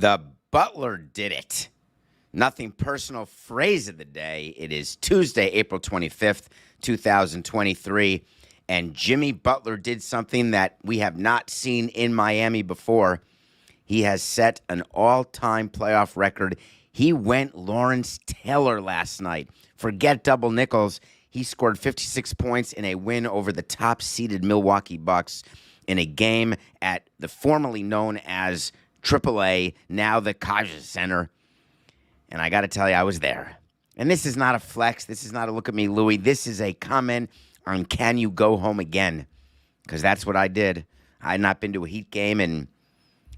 The Butler did it. Nothing personal phrase of the day. It is Tuesday, April 25th, 2023, and Jimmy Butler did something that we have not seen in Miami before. He has set an all-time playoff record. He went Lawrence Taylor last night. Forget double nickels. He scored 56 points in a win over the top-seeded Milwaukee Bucks in a game at the formerly known as AAA, now the Kaja Center. And I got to tell you, I was there. And this is not a flex. This is not a look at me, Louie. This is a comment on can you go home again? Because that's what I did. I had not been to a Heat game in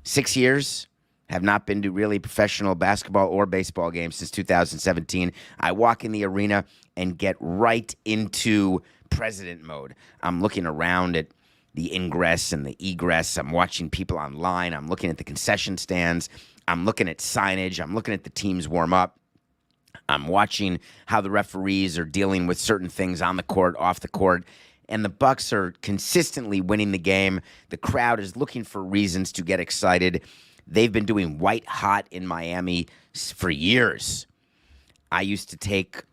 6 years. Have not been to really professional basketball or baseball games since 2017. I walk in the arena and get right into president mode. I'm looking around at the ingress and the egress. I'm watching people online. I'm looking at the concession stands. I'm looking at signage. I'm looking at the teams warm up. I'm watching how the referees are dealing with certain things on the court, off the court. And the Bucks are consistently winning the game. The crowd is looking for reasons to get excited. They've been doing white hot in Miami for years. I used to take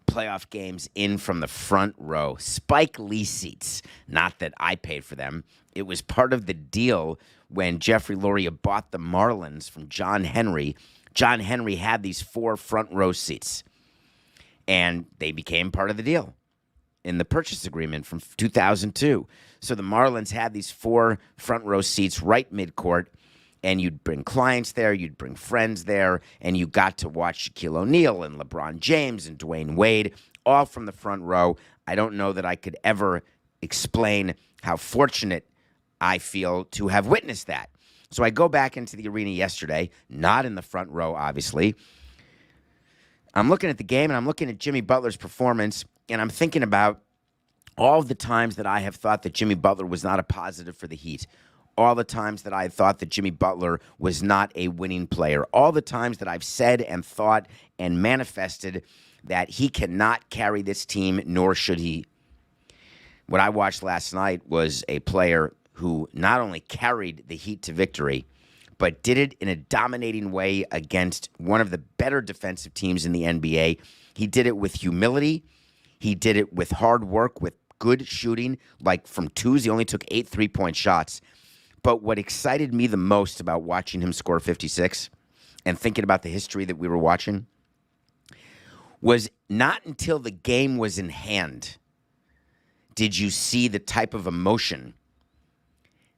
playoff games in from the front row, Spike Lee seats. Not that I paid for them. It was part of the deal when Jeffrey Loria bought the Marlins from John Henry. John Henry had these 4 front row seats, and they became part of the deal in the purchase agreement from 2002. So the Marlins had these 4 front row seats right midcourt, and you'd bring clients there, you'd bring friends there, and you got to watch Shaquille O'Neal and LeBron James and Dwayne Wade, all from the front row. I don't know that I could ever explain how fortunate I feel to have witnessed that. So I go back into the arena yesterday, not in the front row, obviously. I'm looking at the game, and I'm looking at Jimmy Butler's performance, and I'm thinking about all the times that I have thought that Jimmy Butler was not a positive for the Heat. All the times that I thought that Jimmy Butler was not a winning player. All the times that I've said and thought and manifested that he cannot carry this team, nor should he. What I watched last night was a player who not only carried the Heat to victory, but did it in a dominating way against one of the better defensive teams in the NBA. He did it with humility. He did it with hard work, with good shooting, like from twos. He only took 8 3-point shots. But what excited me the most about watching him score 56 and thinking about the history that we were watching was not until the game was in hand did you see the type of emotion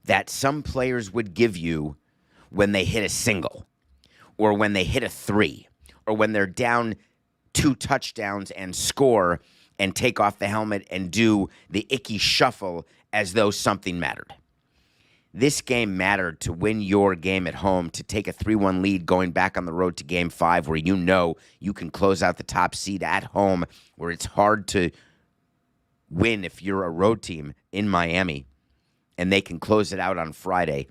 that some players would give you when they hit a single or when they hit a 3 or when they're down 2 touchdowns and score and take off the helmet and do the icky shuffle as though something mattered. This game mattered to win your game at home, to take a 3-1 lead going back on the road to Game 5 where you know you can close out the top seed at home, where it's hard to win if you're a road team in Miami, and they can close it out on Friday.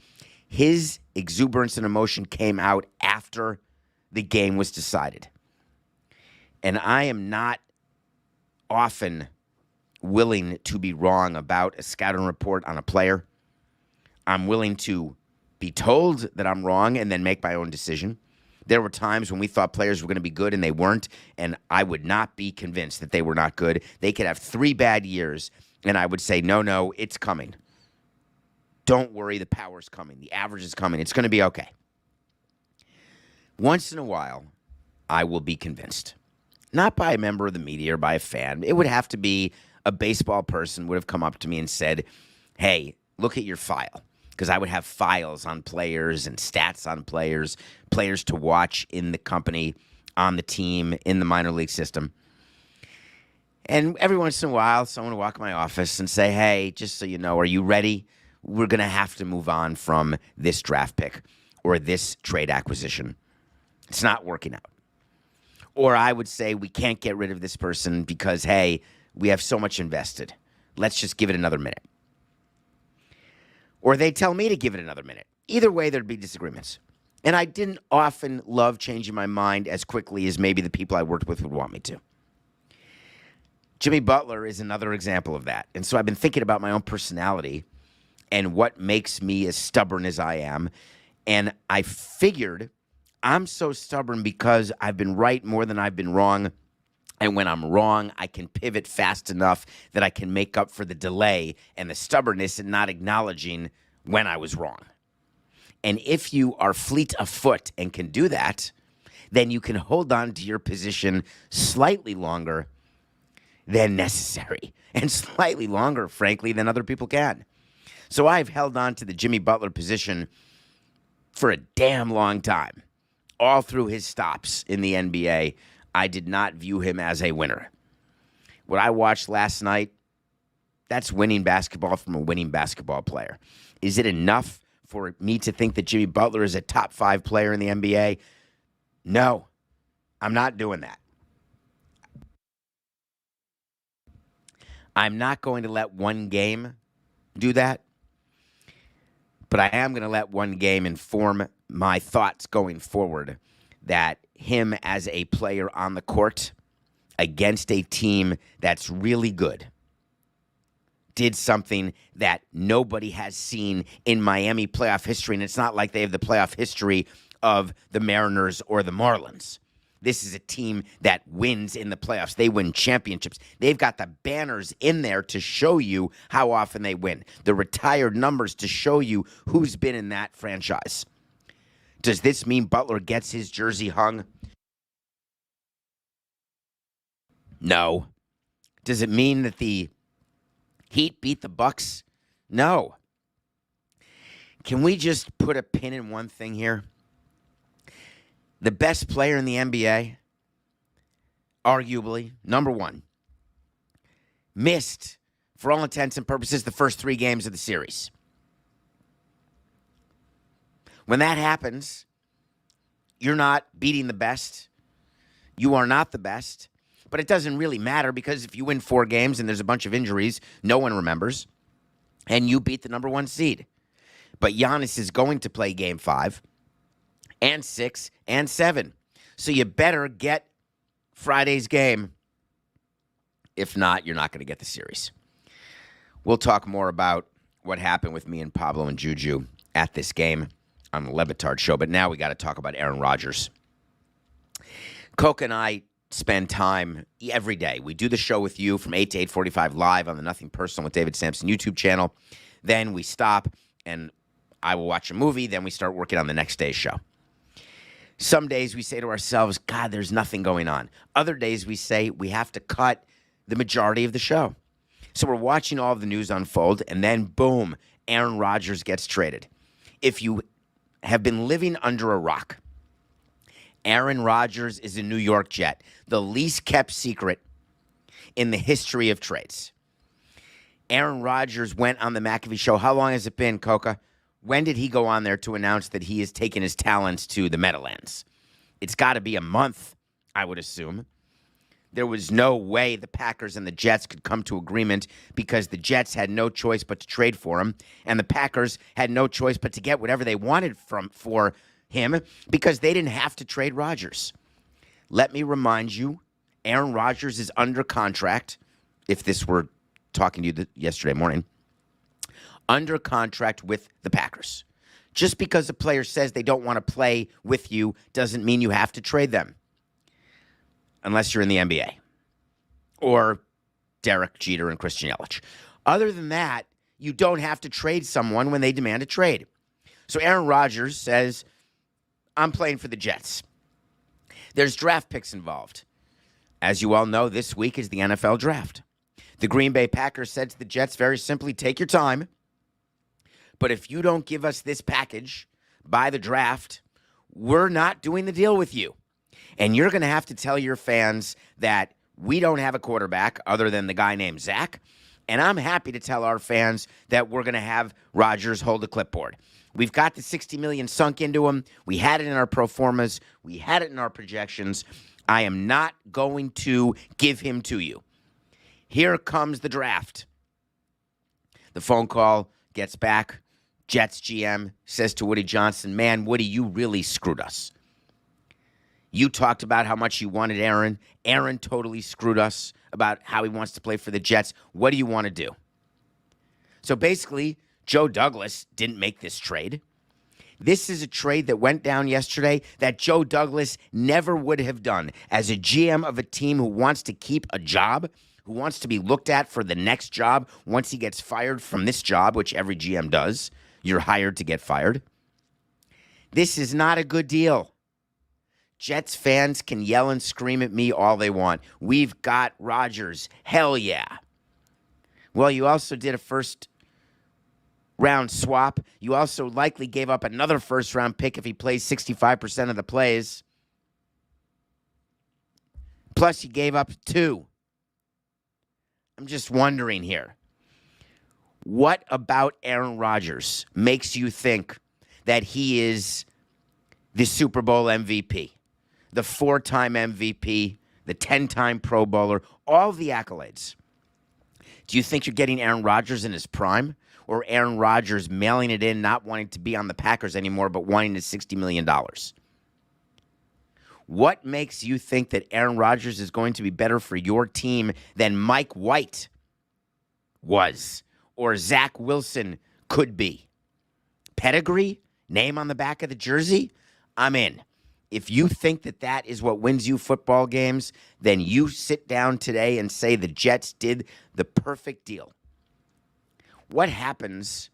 His exuberance and emotion came out after the game was decided. And I am not often willing to be wrong about a scouting report on a player. I'm willing to be told that I'm wrong and then make my own decision. There were times when we thought players were going to be good and they weren't, and I would not be convinced that they were not good. They could have 3 bad years, and I would say, no, it's coming. Don't worry, the power's coming. The average is coming. It's going to be okay. Once in a while, I will be convinced. Not by a member of the media or by a fan. It would have to be a baseball person would have come up to me and said, hey, look at your file. Because I would have files on players and stats on players, players to watch in the company, on the team, in the minor league system. And every once in a while, someone would walk in my office and say, hey, just so you know, are you ready? We're going to have to move on from this draft pick or this trade acquisition. It's not working out. Or I would say, we can't get rid of this person because, hey, we have so much invested. Let's just give it another minute. Or they tell me to give it another minute. Either way, there'd be disagreements. And I didn't often love changing my mind as quickly as maybe the people I worked with would want me to. Jimmy Butler is another example of that. And so I've been thinking about my own personality and what makes me as stubborn as I am And I figured I'm so stubborn because I've been right more than I've been wrong. And when I'm wrong, I can pivot fast enough that I can make up for the delay and the stubbornness and not acknowledging when I was wrong. And if you are fleet of foot and can do that, then you can hold on to your position slightly longer than necessary, and slightly longer, frankly, than other people can. So I've held on to the Jimmy Butler position for a damn long time. All through his stops in the NBA, I did not view him as a winner. What I watched last night, that's winning basketball from a winning basketball player. Is it enough for me to think that Jimmy Butler is a top 5 player in the NBA? No, I'm not doing that. I'm not going to let one game do that, but I am going to let one game inform my thoughts going forward that him as a player on the court against a team that's really good did something that nobody has seen in Miami playoff history, and it's not like they have the playoff history of the Mariners or the Marlins. This is a team that wins in the playoffs. They win championships. They've got the banners in there to show you how often they win, the retired numbers to show you who's been in that franchise. Does this mean Butler gets his jersey hung? No. Does it mean that the Heat beat the Bucks? No. Can we just put a pin in one thing here? The best player in the NBA, arguably, number one, missed, for all intents and purposes, the first 3 games of the series. When that happens, you're not beating the best. You are not the best. But it doesn't really matter because if you win 4 games and there's a bunch of injuries, no one remembers, and you beat the number 1 seed. But Giannis is going to play Game 5 and 6 and 7. So you better get Friday's game. If not, you're not going to get the series. We'll talk more about what happened with me and Pablo and Juju at this game on the Levitard Show. But now we got to talk about Aaron Rodgers. Coke and I spend time every day. We do the show with you from 8 to 8:45 live on the Nothing Personal with David Samson YouTube channel. Then we stop, and I will watch a movie. Then we start working on the next day's show. Some days we say to ourselves, God, there's nothing going on. Other days we say we have to cut the majority of the show. So we're watching all of the news unfold, and then boom, Aaron Rodgers gets traded. If you have been living under a rock, Aaron Rodgers is a New York Jet, the least kept secret in the history of trades. Aaron Rodgers went on the McAfee show. How long has it been, Coca? When did he go on there to announce that he has taken his talents to the Meadowlands? It's got to be a month, I would assume. There was no way the Packers and the Jets could come to agreement because the Jets had no choice but to trade for him, and the Packers had no choice but to get whatever they wanted for him because they didn't have to trade Rodgers. Let me remind you, Aaron Rodgers is under contract, if this were talking to you yesterday morning, under contract with the Packers. Just because a player says they don't want to play with you doesn't mean you have to trade them. Unless you're in the NBA. Or Derek Jeter and Christian Yelich. Other than that, you don't have to trade someone when they demand a trade. So Aaron Rodgers says, I'm playing for the Jets. There's draft picks involved. As you all know, this week is the NFL draft. The Green Bay Packers said to the Jets very simply, take your time. But if you don't give us this package by the draft, we're not doing the deal with you. And you're going to have to tell your fans that we don't have a quarterback other than the guy named Zach. And I'm happy to tell our fans that we're going to have Rodgers hold a clipboard. We've got the $60 million sunk into him. We had it in our pro formas. We had it in our projections. I am not going to give him to you. Here comes the draft. The phone call gets back. Jets GM says to Woody Johnson, man, Woody, you really screwed us. You talked about how much you wanted Aaron. Aaron totally screwed us about how he wants to play for the Jets. What do you want to do? So basically, Joe Douglas didn't make this trade. This is a trade that went down yesterday that Joe Douglas never would have done. As a GM of a team who wants to keep a job, who wants to be looked at for the next job once he gets fired from this job, which every GM does, you're hired to get fired. This is not a good deal. Jets fans can yell and scream at me all they want. We've got Rodgers. Hell yeah. Well, you also did a first-round swap. You also likely gave up another first-round pick if he plays 65% of the plays. Plus, you gave up 2. I'm just wondering here. What about Aaron Rodgers makes you think that he is the Super Bowl MVP, the 4-time MVP, the 10-time Pro Bowler, all the accolades? Do you think you're getting Aaron Rodgers in his prime, or Aaron Rodgers mailing it in, not wanting to be on the Packers anymore, but wanting his $60 million? What makes you think that Aaron Rodgers is going to be better for your team than Mike White was, or Zach Wilson could be? Pedigree? Name on the back of the jersey? I'm in. If you think that that is what wins you football games, then you sit down today and say the Jets did the perfect deal. What happens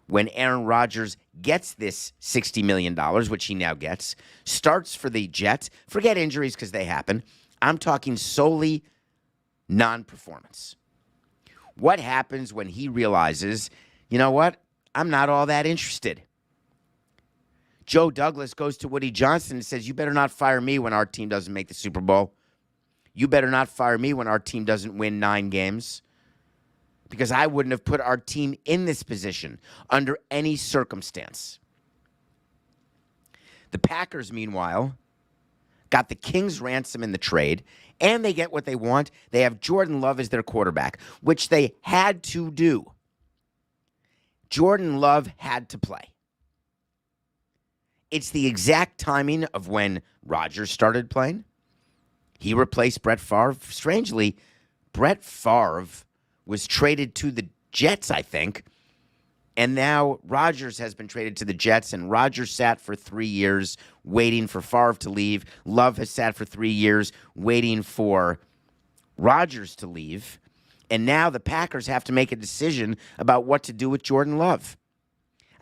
when Aaron Rodgers gets this $60 million, which he now gets, starts for the Jets? Forget injuries because they happen. I'm talking solely non-performance. What happens when he realizes, you know what, I'm not all that interested? Joe Douglas goes to Woody Johnson and says, you better not fire me when our team doesn't make the Super Bowl. You better not fire me when our team doesn't win 9 games. Because I wouldn't have put our team in this position under any circumstance. The Packers, meanwhile, got the King's ransom in the trade, and they get what they want. They have Jordan Love as their quarterback, which they had to do. Jordan Love had to play. It's the exact timing of when Rodgers started playing. He replaced Brett Favre. Strangely, Brett Favre was traded to the Jets, I think. And now Rodgers has been traded to the Jets, and Rodgers sat for 3 years waiting for Favre to leave. Love has sat for 3 years waiting for Rodgers to leave. And now the Packers have to make a decision about what to do with Jordan Love.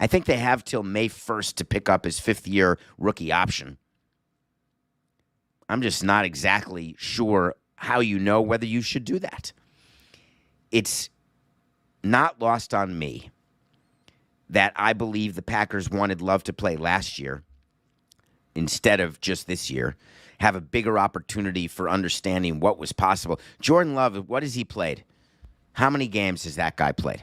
I think they have till May 1st to pick up his 5th-year rookie option. I'm just not exactly sure how you know whether you should do that. It's not lost on me that I believe the Packers wanted Love to play last year instead of just this year, have a bigger opportunity for understanding what was possible. Jordan Love, what has he played? How many games has that guy played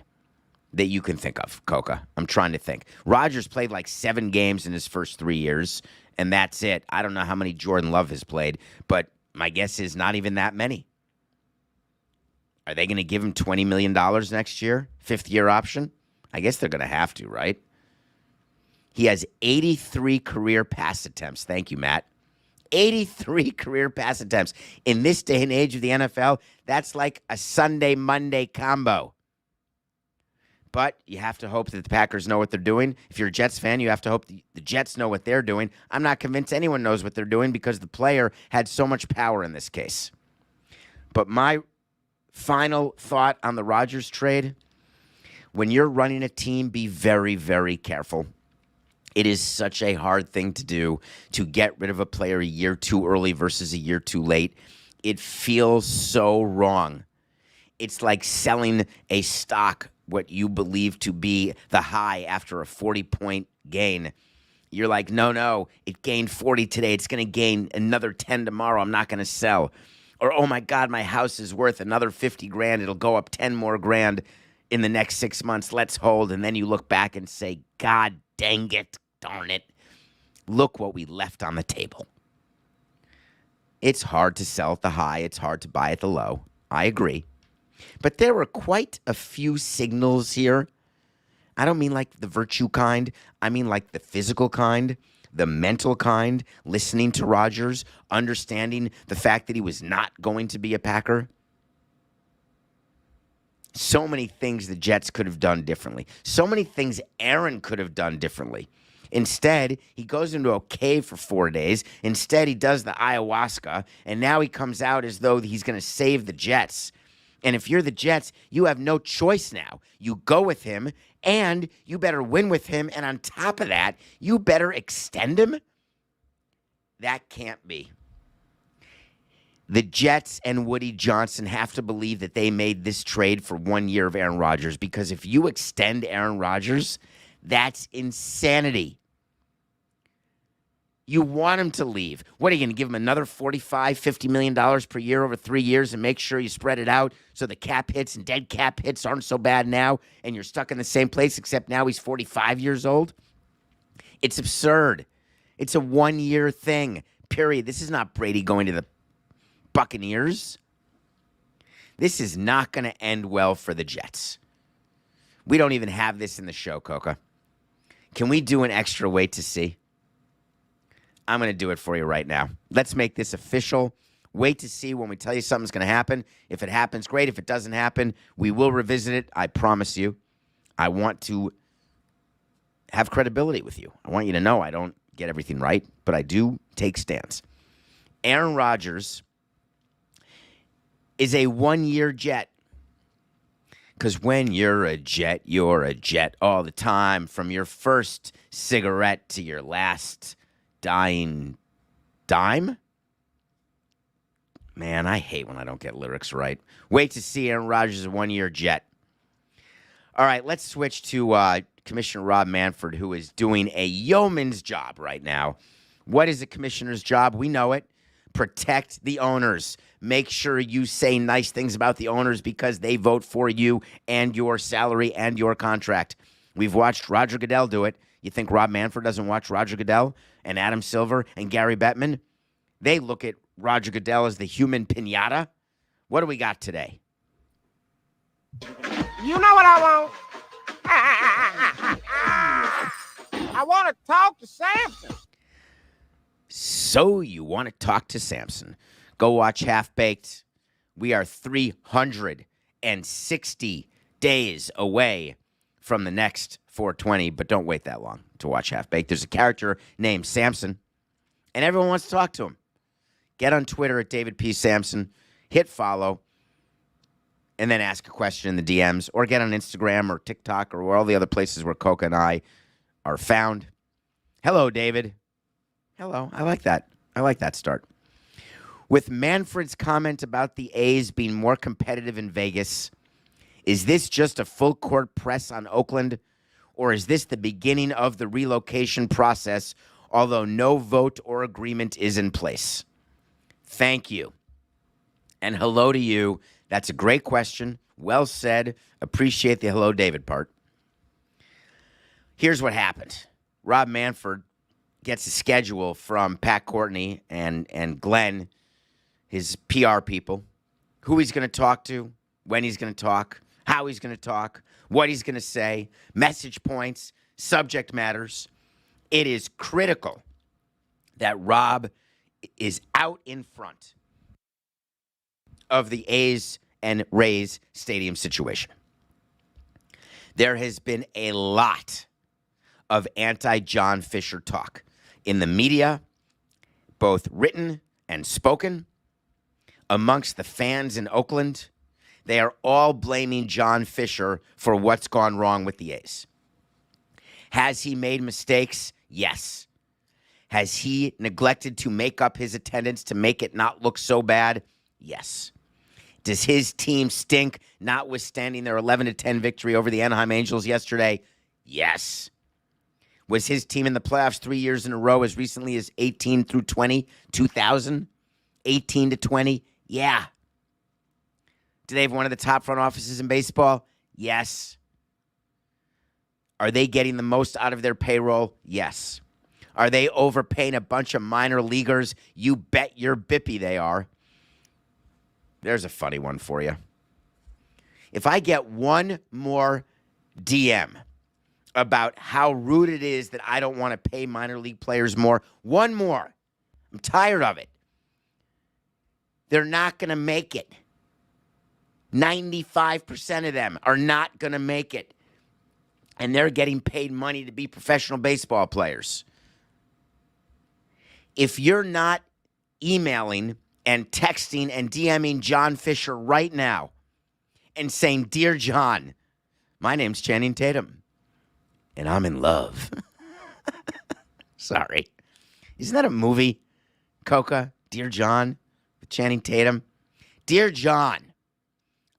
that you can think of, Coca? I'm trying to think. Rodgers played like 7 games in his first 3 years, and that's it. I don't know how many Jordan Love has played, but my guess is not even that many. Are they going to give him $20 million next year? 5th-year option? I guess they're going to have to, right? He has 83 career pass attempts. Thank you, Matt. 83 career pass attempts. In this day and age of the NFL, that's like a Sunday-Monday combo. But you have to hope that the Packers know what they're doing. If you're a Jets fan, you have to hope the Jets know what they're doing. I'm not convinced anyone knows what they're doing because the player had so much power in this case. But my final thought on the Rodgers trade, when you're running a team, be very, very careful. It is such a hard thing to do to get rid of a player a year too early versus a year too late. It feels so wrong. It's like selling a stock, what you believe to be the high after a 40-point gain. You're like, no, it gained 40 today. It's going to gain another 10 tomorrow. I'm not going to sell. Or, oh my God, my house is worth another 50 grand. It'll go up 10 more grand in the next 6 months. Let's hold. And then you look back and say, God dang it, darn it. Look what we left on the table. It's hard to sell at the high. It's hard to buy at the low. I agree. But there were quite a few signals here. I don't mean like the virtue kind. I mean like the physical kind, the mental kind, listening to Rodgers, understanding the fact that he was not going to be a Packer. So many things the Jets could have done differently. So many things Aaron could have done differently. Instead, he goes into a cave for 4 days. Instead, he does the ayahuasca, and now he comes out as though he's going to save the Jets. And if you're the Jets, you have no choice now. You go with him, and you better win with him. And on top of that, you better extend him? That can't be. The Jets and Woody Johnson have to believe that they made this trade for 1 year of Aaron Rodgers, because if you extend Aaron Rodgers, that's insanity. You want him to leave. What, are you going to give him another $45, $50 million per year over 3 years and make sure you spread it out so the cap hits and dead cap hits aren't so bad now and you're stuck in the same place, except now he's 45 years old? It's absurd. It's a 1 year thing, period. This is not Brady going to the Buccaneers. This is not going to end well for the Jets. We don't even have this in the show, Coca. Can we do an extra wait to see? I'm going to do it for you right now. Let's make this official. Wait to see when we tell you something's going to happen. If it happens, great. If it doesn't happen, we will revisit it. I promise you. I want to have credibility with you. I want you to know I don't get everything right, but I do take stands. Aaron Rodgers is a 1 year Jet. Because when you're a Jet all the time, from your first cigarette to your last dying dime? Man, I hate when I don't get lyrics right. Wait to see Aaron Rodgers a 1 year Jet. All right, let's switch to Commissioner Rob Manfred, who is doing a yeoman's job right now. What is a commissioner's job? We know it. Protect the owners. Make sure you say nice things about the owners because they vote for you and your salary and your contract. We've watched Roger Goodell do it. You think Rob Manfred doesn't watch Roger Goodell and Adam Silver and Gary Bettman? They look at Roger Goodell as the human pinata. What do we got today? You know what I want? I want to talk to Samson. So you want to talk to Samson. Go watch Half Baked. We are 360 days away from the next 420, but don't wait that long to watch Half Baked. There's a character named Samson, and everyone wants to talk to him. Get on Twitter at David P. Samson, hit follow, and then ask a question in the DMs, or get on Instagram or TikTok or all the other places where Coca and I are found. Hello, David. Hello. I like that. I like that start. With Manfred's comment about the A's being more competitive in Vegas, is this just a full court press on Oakland, or is this the beginning of the relocation process, although no vote or agreement is in place? Thank you. And hello to you. That's a great question. Well said. Appreciate the hello, David part. Here's what happened. Rob Manfred gets a schedule from Pat Courtney and Glenn, his PR people, who he's going to talk to, when he's going to talk, how he's going to talk, what he's going to say, message points, subject matters. It is critical that Rob is out in front of the A's and Rays stadium situation. There has been a lot of anti-John Fisher talk in the media, both written and spoken, amongst the fans in Oakland. They are all blaming John Fisher for what's gone wrong with the A's. Has he made mistakes? Yes. Has he neglected to make up his attendance to make it not look so bad? Yes. Does his team stink, notwithstanding their 11-10 victory over the Anaheim Angels yesterday? Yes. Was his team in the playoffs 3 years in a row as recently as 18 through 20, 2000? 18 to 20? Yeah. Do they have one of the top front offices in baseball? Yes. Are they getting the most out of their payroll? Yes. Are they overpaying a bunch of minor leaguers? You bet your bippy they are. There's a funny one for you. If I get one more DM about how rude it is that I don't want to pay minor league players more, one more, I'm tired of it. They're not going to make it. 95% of them are not going to make it. and they're getting paid money to be professional baseball players. If you're not emailing and texting and DMing John Fisher right now and saying, "Dear John, my name's Channing Tatum, and I'm in love." Sorry. Isn't that a movie, Coca? Dear John with Channing Tatum. Dear John,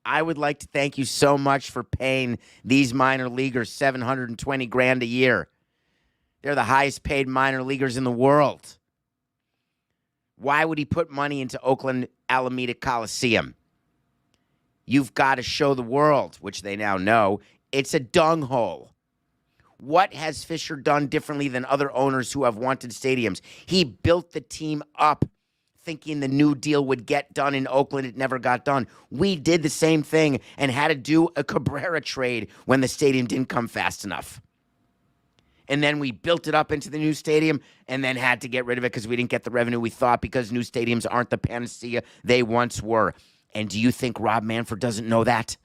I would like to thank you so much for paying these minor leaguers $720,000 a year. They're the highest paid minor leaguers in the world. Why would he put money into Oakland Alameda Coliseum? You've got to show the world, which they now know, it's a dung hole. What has Fisher done differently than other owners who have wanted stadiums? He built the team up thinking the new deal would get done in Oakland. It never got done. We did the same thing and had to do a Cabrera trade when the stadium didn't come fast enough. And then we built it up into the new stadium and then had to get rid of it because we didn't get the revenue we thought because new stadiums aren't the panacea they once were. And do you think Rob Manfred doesn't know that?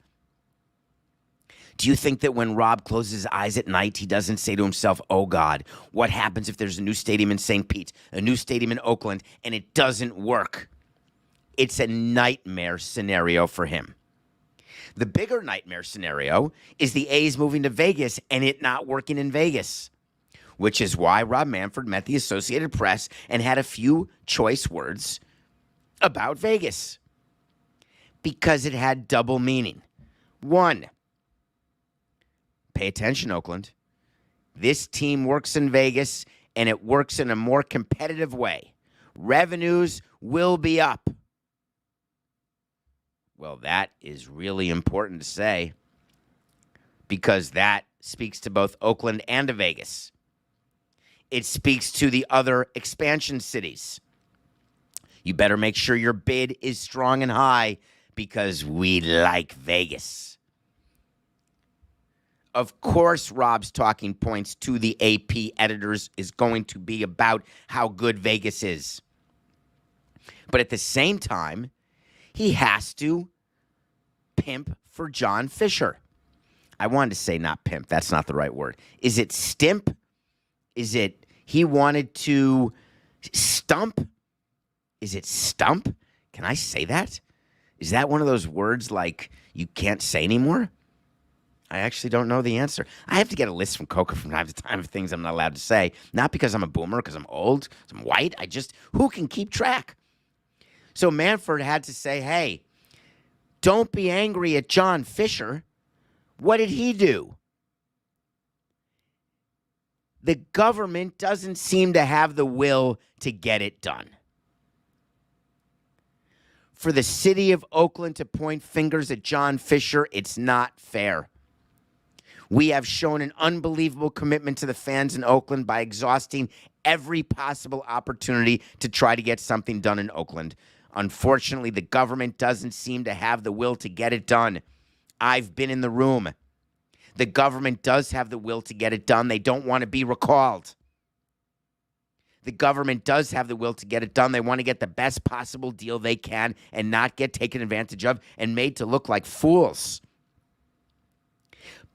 Do you think that when Rob closes his eyes at night, he doesn't say to himself, "Oh, God, what happens if there's a new stadium in St. Pete, a new stadium in Oakland, and it doesn't work?" It's a nightmare scenario for him. The bigger nightmare scenario is the A's moving to Vegas and it not working in Vegas, which is why Rob Manfred met the Associated Press and had a few choice words about Vegas. Because it had double meaning. One, pay attention, Oakland. This team works in Vegas, and it works in a more competitive way. Revenues will be up. Well, that is really important to say because that speaks to both Oakland and to Vegas. It speaks to the other expansion cities. You better make sure your bid is strong and high because we like Vegas. Of course, Rob's talking points to the AP editors is going to be about how good Vegas is. But at the same time, he has to pimp for John Fisher. I wanted to say not pimp. That's not the right word. Is it stimp? Is it he wanted to stump? Is it stump? Can I say that? Is that one of those words like you can't say anymore? I actually don't know the answer. I have to get a list from Coca from time to time of things I'm not allowed to say. Not because I'm a boomer, because I'm old, because I'm white. Who can keep track? So Manfred had to say, hey, don't be angry at John Fisher. What did he do? The government doesn't seem to have the will to get it done. For the city of Oakland to point fingers at John Fisher, it's not fair. We have shown an unbelievable commitment to the fans in Oakland by exhausting every possible opportunity to try to get something done in Oakland. Unfortunately, the government doesn't seem to have the will to get it done. I've been in the room. The government does have the will to get it done. They don't want to be recalled. The government does have the will to get it done. They want to get the best possible deal they can and not get taken advantage of and made to look like fools.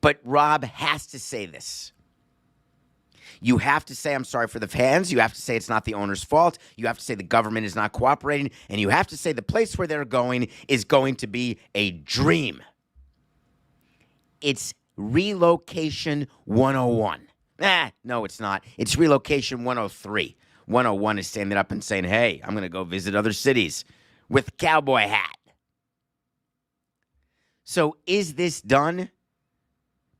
But Rob has to say this. You have to say, I'm sorry for the fans. You have to say it's not the owner's fault. You have to say the government is not cooperating. And you have to say the place where they're going is going to be a dream. It's relocation 101. No, it's not. It's relocation 103. 101 is standing up and saying, hey, I'm going to go visit other cities with a cowboy hat. So is this done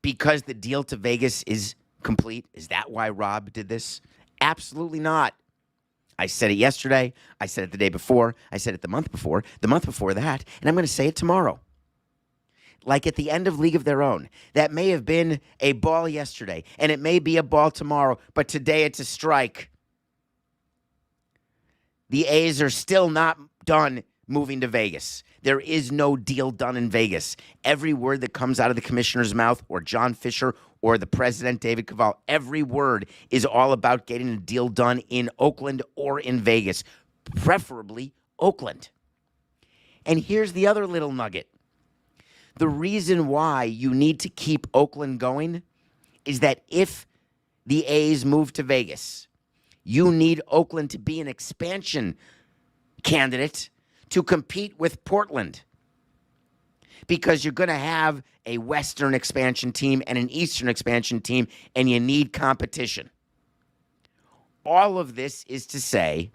because the deal to Vegas is complete? Is that why Rob did this? Absolutely not. I said it yesterday. I said it the day before. I said it the month before that, and I'm going to say it tomorrow. Like at the end of League of Their Own. That may have been a ball yesterday, and it may be a ball tomorrow, but today it's a strike. The A's are still not done moving to Vegas. There is no deal done in Vegas. Every word that comes out of the commissioner's mouth or John Fisher or the president, David Cavall, every word is all about getting a deal done in Oakland or in Vegas, preferably Oakland. And here's the other little nugget. The reason why you need to keep Oakland going is that if the A's move to Vegas, you need Oakland to be an expansion candidate to compete with Portland, because you're going to have a Western expansion team and an Eastern expansion team, and you need competition. All of this is to say,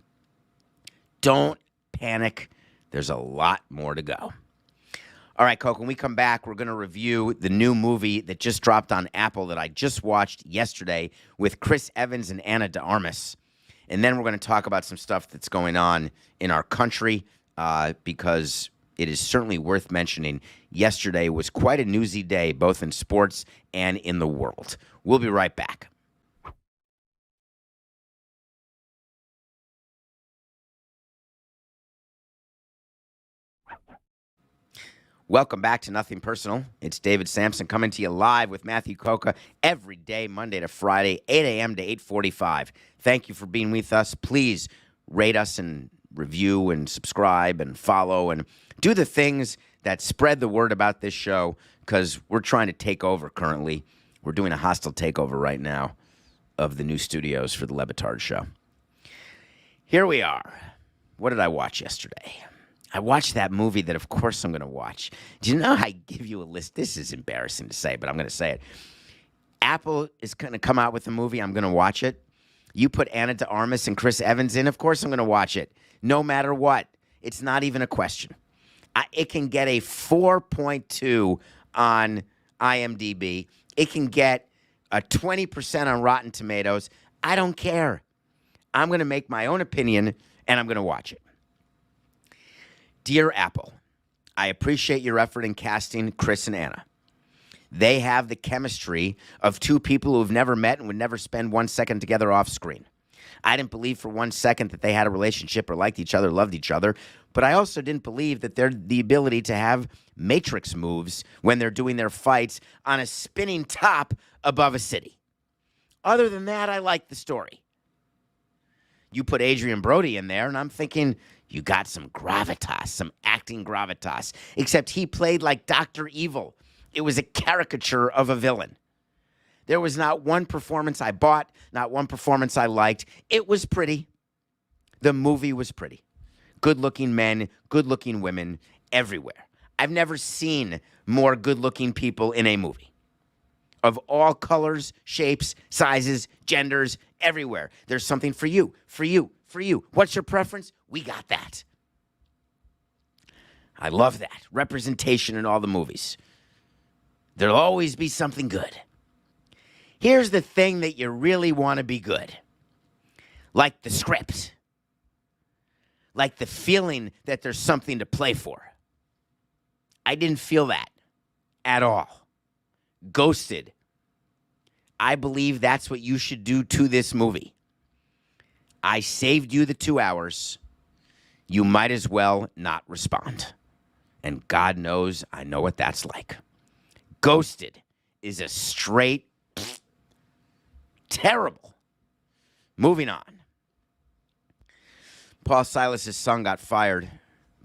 don't panic. There's a lot more to go. All right, Coke, when we come back, we're going to review the new movie that just dropped on Apple that I just watched yesterday with Chris Evans and Ana de Armas. And then we're going to talk about some stuff that's going on in our country, because it is certainly worth mentioning. Yesterday was quite a newsy day, both in sports and in the world. We'll be right back. Welcome back to Nothing Personal. It's David Samson coming to you live with Matthew Coca every day, Monday to Friday, 8 a.m. to 8:45. Thank you for being with us. Please rate us and review and subscribe and follow and do the things that spread the word about this show, because we're trying to take over currently. We're doing a hostile takeover right now of the new studios for the Le Batard Show. Here we are. What did I watch yesterday? I watched that movie that, of course, I'm going to watch. Do you know I give you a list? This is embarrassing to say, but I'm going to say it. Apple is going to come out with a movie. I'm going to watch it. You put Ana de Armas and Chris Evans in. Of course I'm going to watch it, no matter what. It's not even a question. It can get a 4.2 on IMDb. It can get a 20% on Rotten Tomatoes. I don't care. I'm going to make my own opinion, and I'm going to watch it. Dear Apple, I appreciate your effort in casting Chris and Ana. They have the chemistry of two people who have never met and would never spend 1 second together off screen. I didn't believe for 1 second that they had a relationship or liked each other, loved each other, but I also didn't believe that they're the ability to have matrix moves when they're doing their fights on a spinning top above a city. Other than that, I like the story. You put Adrian Brody in there, and I'm thinking, you got some gravitas, some acting gravitas, except he played like Dr. Evil. It was a caricature of a villain. There was not one performance I bought, not one performance I liked. It was pretty. The movie was pretty. Good-looking men, good-looking women, everywhere. I've never seen more good-looking people in a movie. Of all colors, shapes, sizes, genders, everywhere. There's something for you, for you, for you. What's your preference? We got that. I love that. Representation in all the movies. There'll always be something good. Here's the thing that you really want to be good. Like the script. Like the feeling that there's something to play for. I didn't feel that at all. Ghosted. I believe that's what you should do to this movie. I saved you the 2 hours. You might as well not respond. And God knows I know what that's like. Ghosted is a straight terrible. Moving on. Paul Silas' son got fired.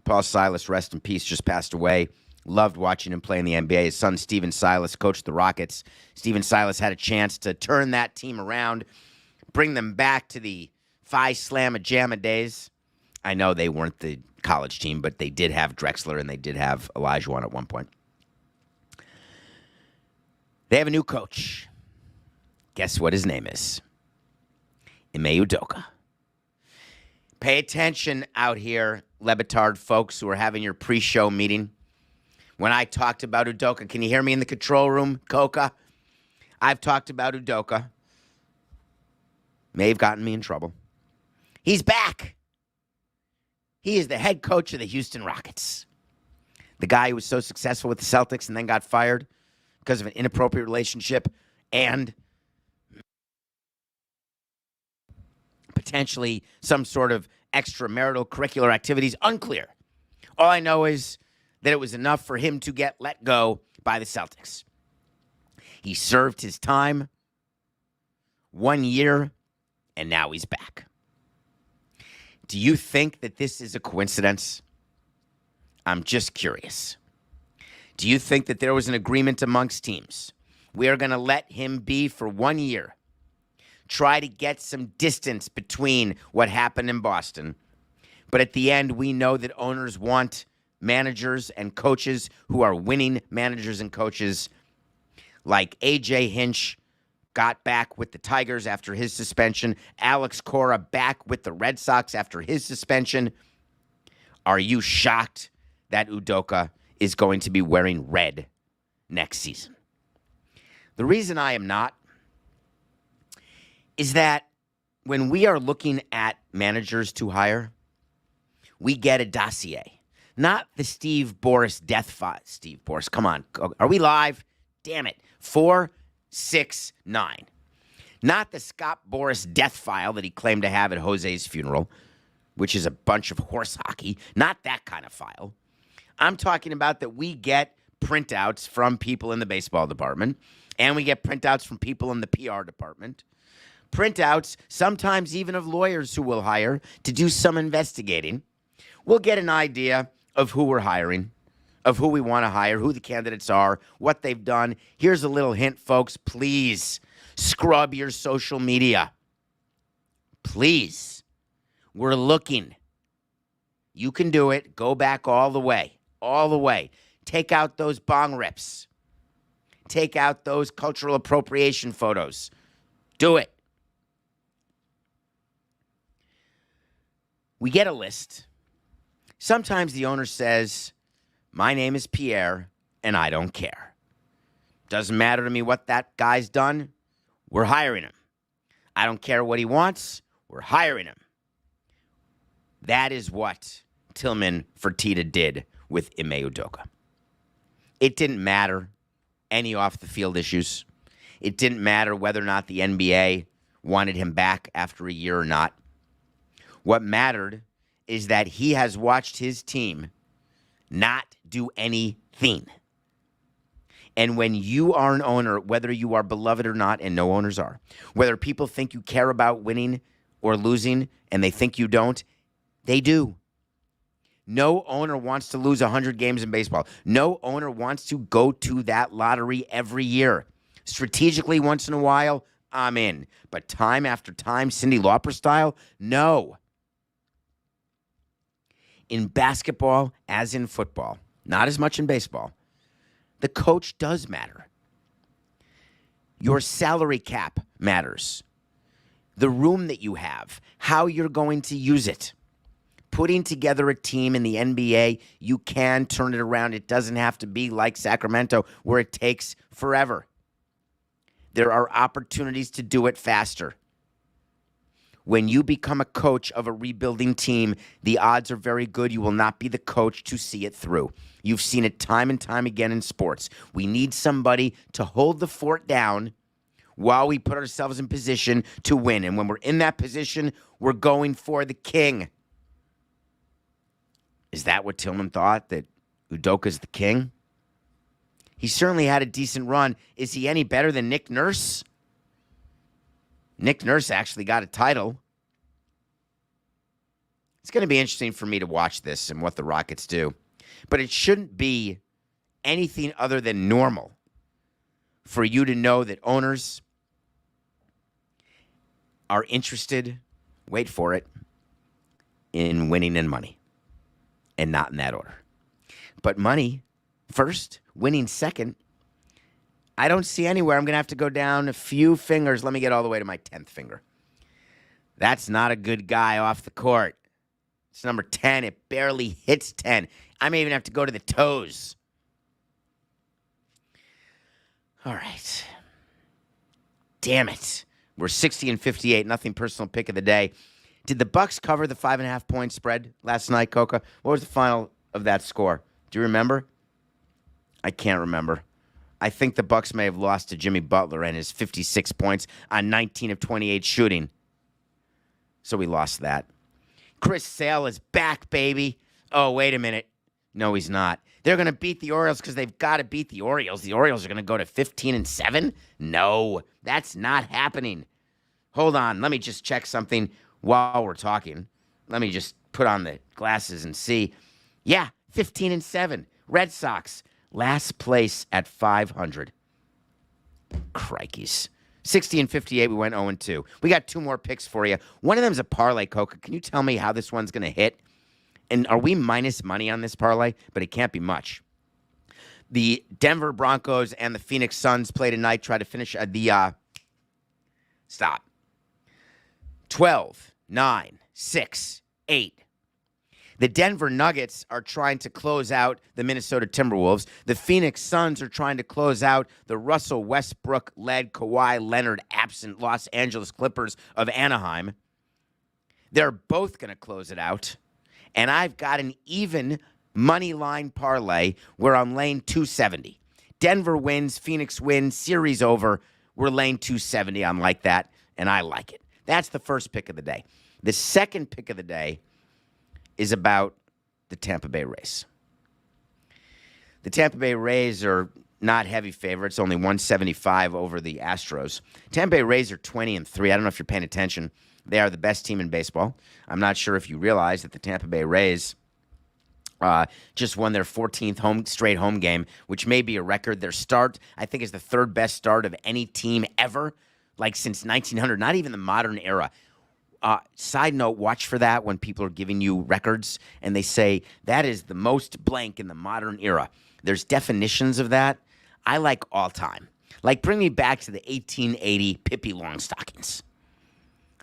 Paul Silas, rest in peace, just passed away. Loved watching him play in the NBA. His son, Steven Silas, coached the Rockets. Steven Silas had a chance to turn that team around, bring them back to the Phi Slamma Jamma days. I know they weren't the college team, but they did have Drexler and they did have Olajuwon at one point. They have a new coach. Guess what his name is? Ime Udoka. Pay attention out here, Le Batard folks who are having your pre-show meeting. When I talked about Udoka, can you hear me in the control room, Coca? I've talked about Udoka. May have gotten me in trouble. He's back. He is the head coach of the Houston Rockets. The guy who was so successful with the Celtics and then got fired because of an inappropriate relationship and potentially some sort of extramarital curricular activities. Unclear. All I know is that it was enough for him to get let go by the Celtics. He served his time, 1 year, and now he's back. Do you think that this is a coincidence? I'm just curious. Do you think that there was an agreement amongst teams We are going to let him be for 1 year. Try to get some distance between what happened in Boston. But at the end, we know that owners want managers and coaches who are winning managers and coaches, like A.J. Hinch got back with the Tigers after his suspension. Alex Cora back with the Red Sox after his suspension. Are you shocked that Udoka is going to be wearing red next season? The reason I am not is that when we are looking at managers to hire, we get a dossier. Not the Steve Boris death file. Steve Boris, come on. Are we live? Damn it. 469. Not the Scott Boris death file that he claimed to have at Jose's funeral, which is a bunch of horse hockey. Not that kind of file. I'm talking about that we get printouts from people in the baseball department, and we get printouts from people in the PR department. Printouts, sometimes even of lawyers who we'll hire to do some investigating. We'll get an idea of who we're hiring, of who we want to hire, who the candidates are, what they've done. Here's a little hint, folks. Please scrub your social media. Please. We're looking. You can do it. Go back all the way. All the way. Take out those bong rips. Take out those cultural appropriation photos. Do it. We get a list. Sometimes the owner says, my name is Pierre, and I don't care. Doesn't matter to me what that guy's done. We're hiring him. I don't care what he wants. We're hiring him. That is what Tillman Fertitta did with Ime Udoka. It didn't matter any off-the-field issues. It didn't matter whether or not the NBA wanted him back after a year or not. What mattered is that he has watched his team not do anything. And when you are an owner, whether you are beloved or not, and no owners are, whether people think you care about winning or losing and they think you don't, they do. No owner wants to lose 100 games in baseball. No owner wants to go to that lottery every year. Strategically, once in a while, I'm in. But time after time, Cyndi Lauper style, no. In basketball, as in football, not as much in baseball, the coach does matter. Your salary cap matters. The room that you have, how you're going to use it. Putting together a team in the NBA, you can turn it around. It doesn't have to be like Sacramento, where it takes forever. There are opportunities to do it faster. When you become a coach of a rebuilding team, the odds are very good you will not be the coach to see it through. You've seen it time and time again in sports. We need somebody to hold the fort down while we put ourselves in position to win. And when we're in that position, we're going for the king. Is that what Tillman thought, that Udoka's the king? He certainly had a decent run. Is he any better than Nick Nurse? Nick Nurse actually got a title. It's going to be interesting for me to watch this and what the Rockets do. But it shouldn't be anything other than normal for you to know that owners are interested, wait for it, in winning and money. And not in that order. But money first, winning second. I don't see anywhere. I'm going to have to go down a few fingers. Let me get all the way to my 10th finger. That's not a good guy off the court. It's number 10. It barely hits 10. I may even have to go to the toes. All right. Damn it. We're 60-58. Nothing personal pick of the day. Did the Bucks cover the 5.5-point spread last night, Coca? What was the final of that score? Do you remember? I can't remember. I think the Bucks may have lost to Jimmy Butler and his 56 points on 19 of 28 shooting. So we lost that. Chris Sale is back, baby. Oh, wait a minute. No, he's not. They're going to beat the Orioles because they've got to beat the Orioles. The Orioles are going to go to 15-7? No, that's not happening. Hold on. Let me just check something while we're talking. Let me just put on the glasses and see. Yeah, 15-7. Red Sox, last place at 500. Crikeys. 60 and 58, we went 0-2. We got 2 more picks for you. One of them is a parlay, Coca. Can you tell me how this one's going to hit? And are we minus money on this parlay? But it can't be much. The Denver Broncos and the Phoenix Suns play tonight. Try to finish stop. 12, 9, 6, 8. The Denver Nuggets are trying to close out the Minnesota Timberwolves. The Phoenix Suns are trying to close out the Russell Westbrook-led, Kawhi Leonard-absent Los Angeles Clippers of Anaheim. They're both going to close it out. And I've got an even money line parlay where I'm laying 270. Denver wins, Phoenix wins, series over. We're laying 270. I'm like that, and I like it. That's the first pick of the day. The second pick of the day is about the Tampa Bay Rays. The Tampa Bay Rays are not heavy favorites, only 175 over the Astros. Tampa Bay Rays are 20-3. I don't know if you're paying attention. They are the best team in baseball. I'm not sure if you realize that the Tampa Bay Rays just won their 14th straight home game, which may be a record. Their start, I think, is the third best start of any team ever, like since 1900, not even the modern era. Side note, watch for that when people are giving you records and they say that is the most blank in the modern era. There's definitions of that. I like all time. Like bring me back to the 1880 Pippi Longstockings.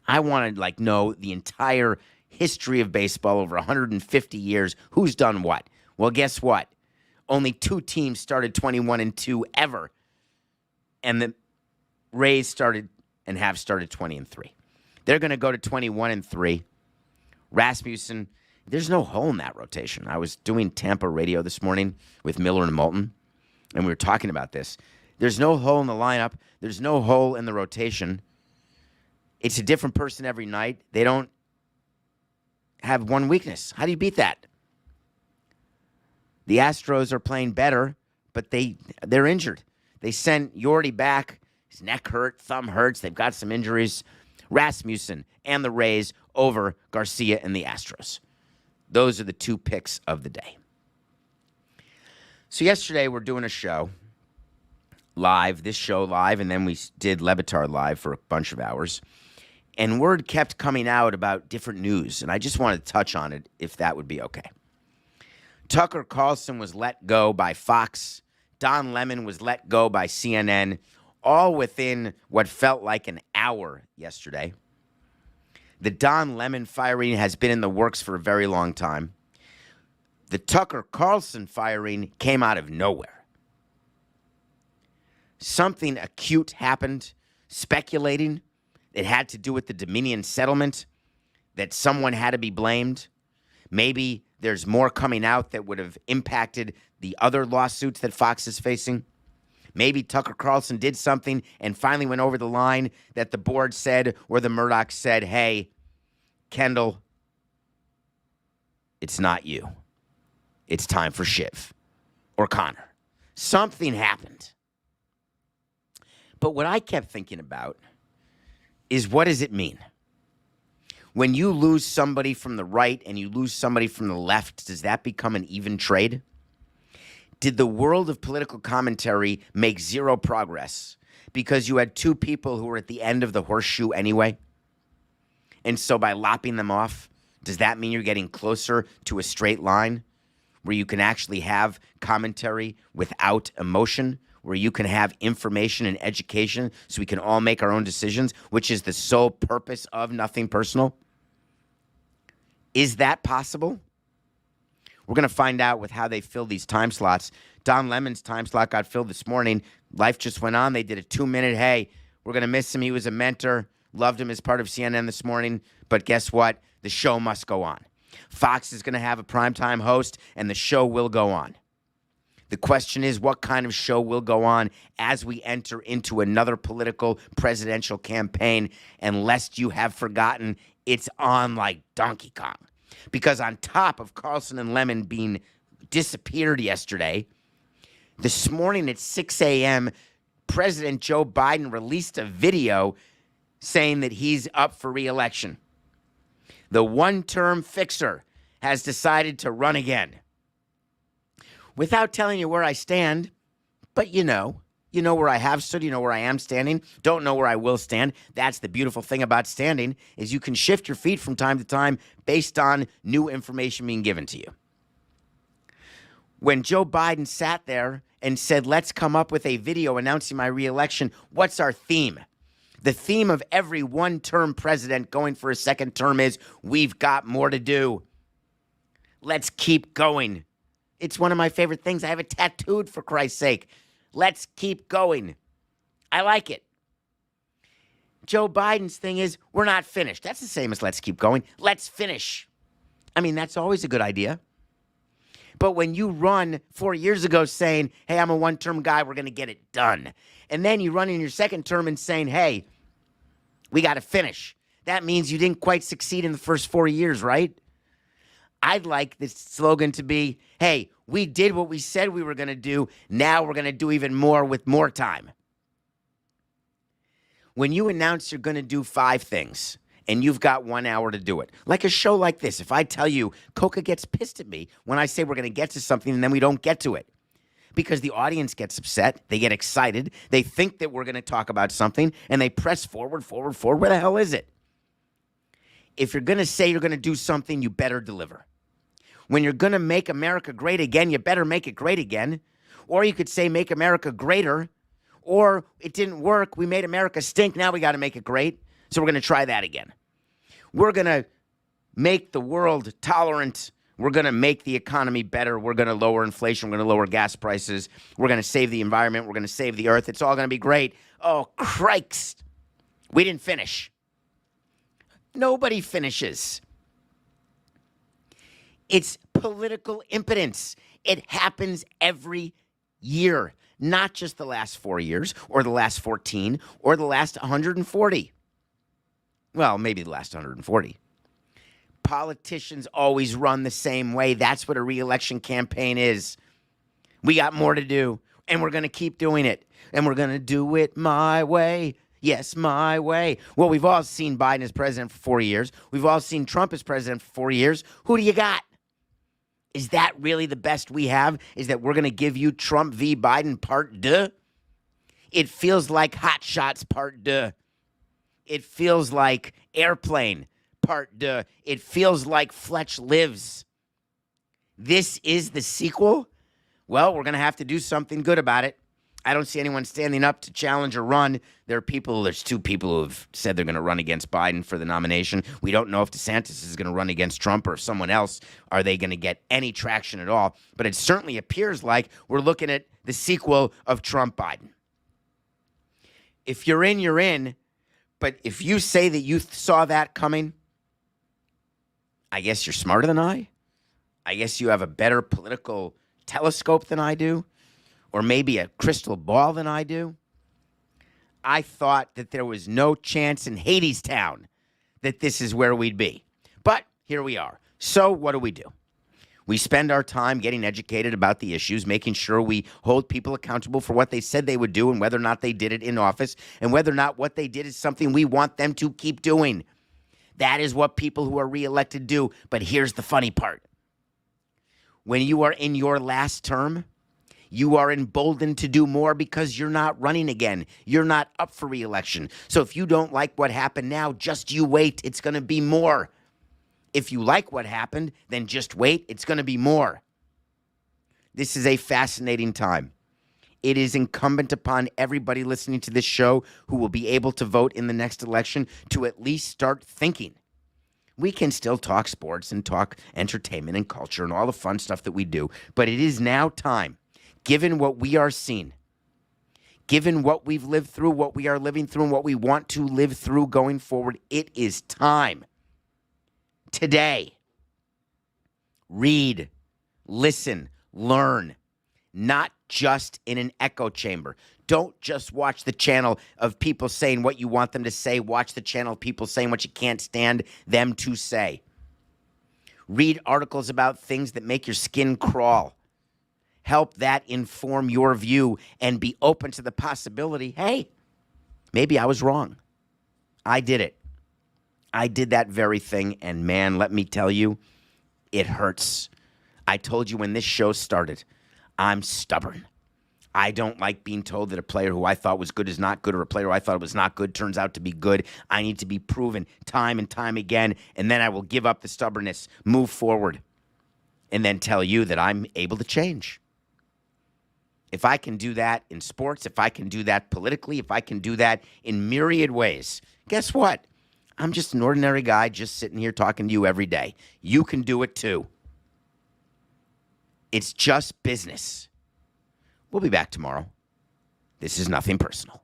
I want to know the entire history of baseball over 150 years. Who's done what? Well, guess what? Only 2 teams started 21-2 ever. And the Rays started and have started 20-3. They're going to go to 21-3. Rasmussen, there's no hole in that rotation. I was doing Tampa radio this morning with Miller and Moulton, and we were talking about this. There's no hole in the lineup. There's no hole in the rotation. It's a different person every night. They don't have one weakness. How do you beat that? The Astros are playing better, but they're injured. They sent Yordi back. His neck hurt, thumb hurts. They've got some injuries. Rasmussen and the Rays over Garcia and the Astros. Those are the 2 picks of the day. So yesterday we're doing a show live, and then we did Levitar live for a bunch of hours. And word kept coming out about different news, and I just wanted to touch on it if that would be okay. Tucker Carlson was let go by Fox. Don Lemon was let go by CNN, all within what felt like an hour yesterday. The Don Lemon firing has been in the works for a very long time. The Tucker Carlson firing came out of nowhere. Something acute happened, speculating it had to do with the Dominion settlement, that someone had to be blamed. Maybe there's more coming out that would have impacted the other lawsuits that Fox is facing. Maybe Tucker Carlson did something and finally went over the line that the board said or the Murdochs said, hey, Kendall, it's not you. It's time for Shiv or Connor. Something happened. But what I kept thinking about is what does it mean? When you lose somebody from the right and you lose somebody from the left, does that become an even trade? Did the world of political commentary make zero progress because you had 2 people who were at the end of the horseshoe anyway? And so by lopping them off, does that mean you're getting closer to a straight line where you can actually have commentary without emotion, where you can have information and education so we can all make our own decisions, which is the sole purpose of Nothing Personal? Is that possible? We're going to find out with how they fill these time slots. Don Lemon's time slot got filled this morning. Life just went on. They did a 2-minute, hey, we're going to miss him. He was a mentor. Loved him as part of CNN this morning. But guess what? The show must go on. Fox is going to have a primetime host, and the show will go on. The question is, what kind of show will go on as we enter into another political presidential campaign? And lest you have forgotten, it's on like Donkey Kong. Because on top of Carlson and Lemon being disappeared yesterday, this morning at 6 a.m., President Joe Biden released a video saying that he's up for re-election. The one-term fixer has decided to run again. Without telling you where I stand, but you know, You know where I have stood. You know where I am standing. Don't know where I will stand. That's the beautiful thing about standing is you can shift your feet from time to time based on new information being given to you. When Joe Biden sat there and said, let's come up with a video announcing my reelection, what's our theme? The theme of every one-term president going for a second term is, we've got more to do. Let's keep going. It's one of my favorite things. I have it tattooed, for Christ's sake. Let's keep going. I like it. Joe Biden's thing is, we're not finished. That's the same as let's keep going. Let's finish. I mean, that's always a good idea. But when you run 4 years ago saying, hey, I'm a one-term guy, we're going to get it done. And then you run in your second term and saying, hey, we got to finish. That means you didn't quite succeed in the first 4 years, right? I'd like this slogan to be, hey, we did what we said we were going to do. Now we're going to do even more with more time. When you announce you're going to do 5 things and you've got 1 hour to do it, like a show like this, if I tell you, Coca gets pissed at me when I say we're going to get to something and then we don't get to it. Because the audience gets upset, they get excited, they think that we're going to talk about something, and they press forward. Where the hell is it? If you're going to say you're going to do something, you better deliver. When you're going to make America great again, you better make it great again. Or you could say make America greater. Or it didn't work, we made America stink, now we got to make it great. So we're going to try that again. We're going to make the world tolerant. We're going to make the economy better. We're going to lower inflation. We're going to lower gas prices. We're going to save the environment. We're going to save the earth. It's all going to be great. Oh, Christ. We didn't finish. Nobody finishes. It's political impotence. It happens every year, not just the last 4 years or the last 14 or the last 140. Well, maybe the last 140. Politicians always run the same way. That's what a re-election campaign is. We got more to do, and we're going to keep doing it, and we're going to do it my way. Yes, my way. Well, we've all seen Biden as president for 4 years. We've all seen Trump as president for 4 years. Who do you got? Is that really the best we have? Is that we're going to give you Trump v. Biden part 2? It feels like Hot Shots part 2. It feels like Airplane part 2. It feels like Fletch Lives. This is the sequel? Well, we're going to have to do something good about it. I don't see anyone standing up to challenge or run. There's 2 people who have said they're going to run against Biden for the nomination. We don't know if DeSantis is going to run against Trump or someone else. Are they going to get any traction at all? But it certainly appears like we're looking at the sequel of Trump-Biden. If you're in, you're in. But if you say that you saw that coming, I guess you're smarter than I. I guess you have a better political telescope than I do, or maybe a crystal ball than I do. I thought that there was no chance in Hadestown that this is where we'd be. But here we are. So what do? We spend our time getting educated about the issues, making sure we hold people accountable for what they said they would do and whether or not they did it in office, and whether or not what they did is something we want them to keep doing. That is what people who are reelected do. But here's the funny part. When you are in your last term, you are emboldened to do more because you're not running again. You're not up for reelection. So if you don't like what happened now, just you wait. It's going to be more. If you like what happened, then just wait. It's going to be more. This is a fascinating time. It is incumbent upon everybody listening to this show who will be able to vote in the next election to at least start thinking. We can still talk sports and talk entertainment and culture and all the fun stuff that we do, but it is now time, given what we are seeing, given what we've lived through, what we are living through, and what we want to live through going forward, it is time. Today, read, listen, learn, not just in an echo chamber. Don't just watch the channel of people saying what you want them to say. Watch the channel of people saying what you can't stand them to say. Read articles about things that make your skin crawl. Help that inform your view and be open to the possibility, hey, maybe I was wrong. I did it. I did that very thing, and man, let me tell you, it hurts. I told you when this show started, I'm stubborn. I don't like being told that a player who I thought was good is not good, or a player who I thought was not good turns out to be good. I need to be proven time and time again, and then I will give up the stubbornness, move forward, and then tell you that I'm able to change. If I can do that in sports, if I can do that politically, if I can do that in myriad ways, guess what? I'm just an ordinary guy just sitting here talking to you every day. You can do it too. It's just business. We'll be back tomorrow. This is nothing personal.